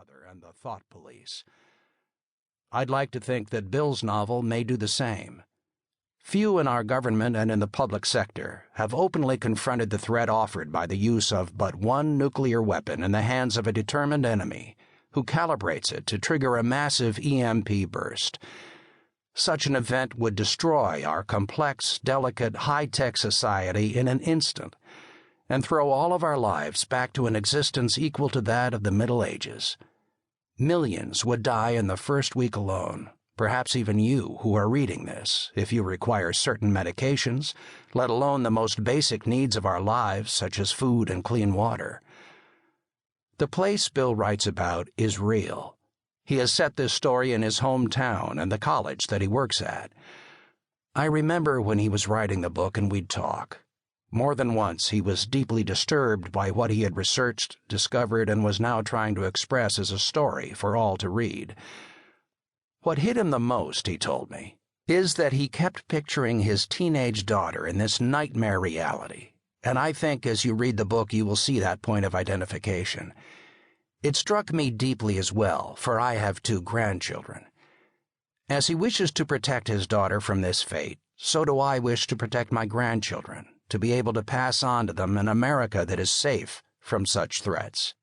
grandmother and the thought police. I'd like to think that Bill's novel may do the same. Few in our government and in the public sector have openly confronted the threat offered by the use of but one nuclear weapon in the hands of a determined enemy who calibrates it to trigger a massive EMP burst. Such an event would destroy our complex, delicate, high-tech society in an instant and throw all of our lives back to an existence equal to that of the Middle Ages. Millions would die in the first week alone. Perhaps even you who are reading this, if you require certain medications, let alone the most basic needs of our lives, such as food and clean water. The place Bill writes about is real. He has set this story in his hometown and the college that he works at. I remember when he was writing the book and we'd talk. More than once he was deeply disturbed by what he had researched, discovered, and was now trying to express as a story for all to read. What hit him the most, he told me, is that he kept picturing his teenage daughter in this nightmare reality, and I think as you read the book you will see that point of identification. It struck me deeply as well, for I have 2 grandchildren. As he wishes to protect his daughter from this fate, so do I wish to protect my grandchildren, to be able to pass on to them an America that is safe from such threats.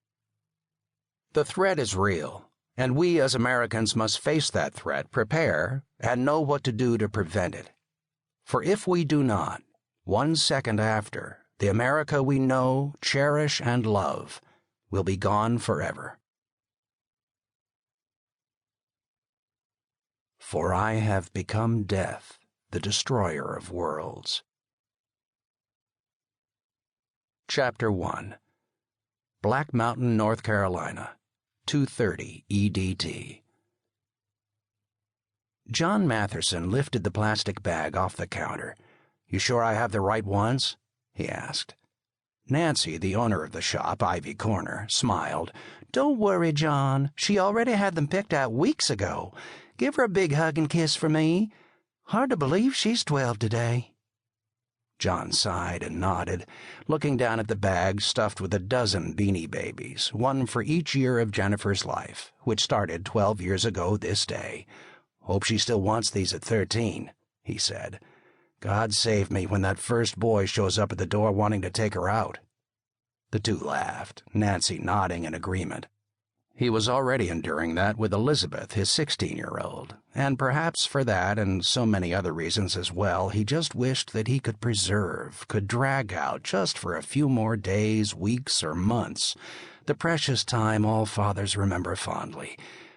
The threat is real. And we as Americans must face that threat, prepare, and know what to do to prevent it. For if we do not, 1 second after, the America we know, cherish, and love will be gone forever. For I have become death, the destroyer of worlds. Chapter 1. Black Mountain, North Carolina. 2:30 EDT. John Matherson lifted the plastic bag off the counter. "You sure I have the right ones?" he asked. Nancy, the owner of the shop, Ivy Corner, smiled. "Don't worry, John. She already had them picked out weeks ago. Give her a big hug and kiss for me. Hard to believe she's 12 today." John sighed and nodded, looking down at the bag stuffed with a dozen Beanie Babies, one for each year of Jennifer's life, which started 12 years ago this day. "Hope she still wants these at 13, he said. "God save me when that first boy shows up at the door wanting to take her out." The 2 laughed, Nancy nodding in agreement. He was already enduring that with Elizabeth, his 16-year-old, and perhaps for that and so many other reasons as well, he just wished that he could preserve, could drag out just for a few more days, weeks, or months, the precious time all fathers remember fondly,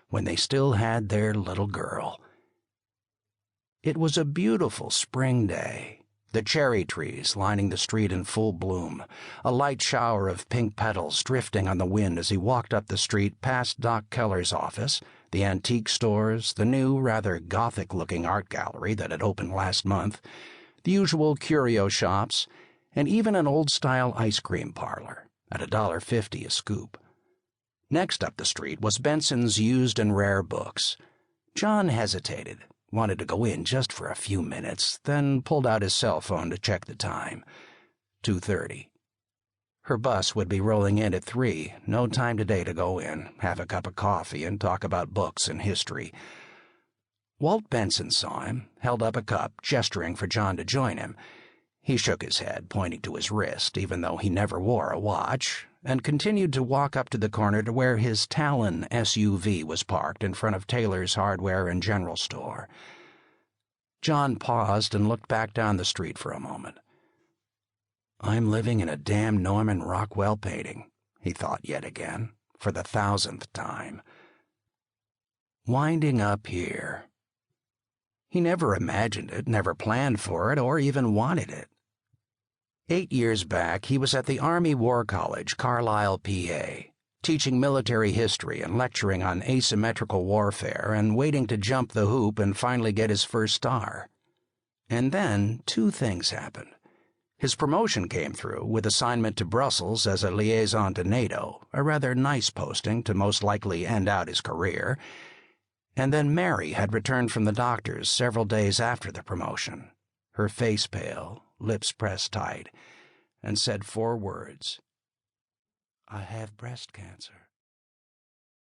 when they still had their little girl. It was a beautiful spring day. The cherry trees lining the street in full bloom, a light shower of pink petals drifting on the wind as he walked up the street past Doc Keller's office, the antique stores, the new, rather gothic-looking art gallery that had opened last month, the usual curio shops, and even an old-style ice cream parlor at $1.50 a scoop. Next up the street was Benson's Used and Rare Books. John hesitated. Wanted to go in just for a few minutes, then pulled out his cell phone to check the time. 2:30. Her bus would be rolling in at 3. No time today to go in, have a cup of coffee, and talk about books and history. Walt Benson saw him, held up a cup, gesturing for John to join him. He shook his head, pointing to his wrist, even though he never wore a watch, and continued to walk up to the corner to where his Talon SUV was parked in front of Taylor's Hardware and General Store. John paused and looked back down the street for a moment. "I'm living in a damn Norman Rockwell painting," he thought yet again, for the 1,000th time. Winding up here. He never imagined it, never planned for it, or even wanted it. 8 years back, he was at the Army War College, Carlisle, PA, teaching military history and lecturing on asymmetrical warfare and waiting to jump the hoop and finally get his first star. And then 2 things happened. His promotion came through with assignment to Brussels as a liaison to NATO, a rather nice posting to most likely end out his career. And then Mary had returned from the doctor's several days after the promotion, her face pale, lips pressed tight, and said 4 words. "I have breast cancer."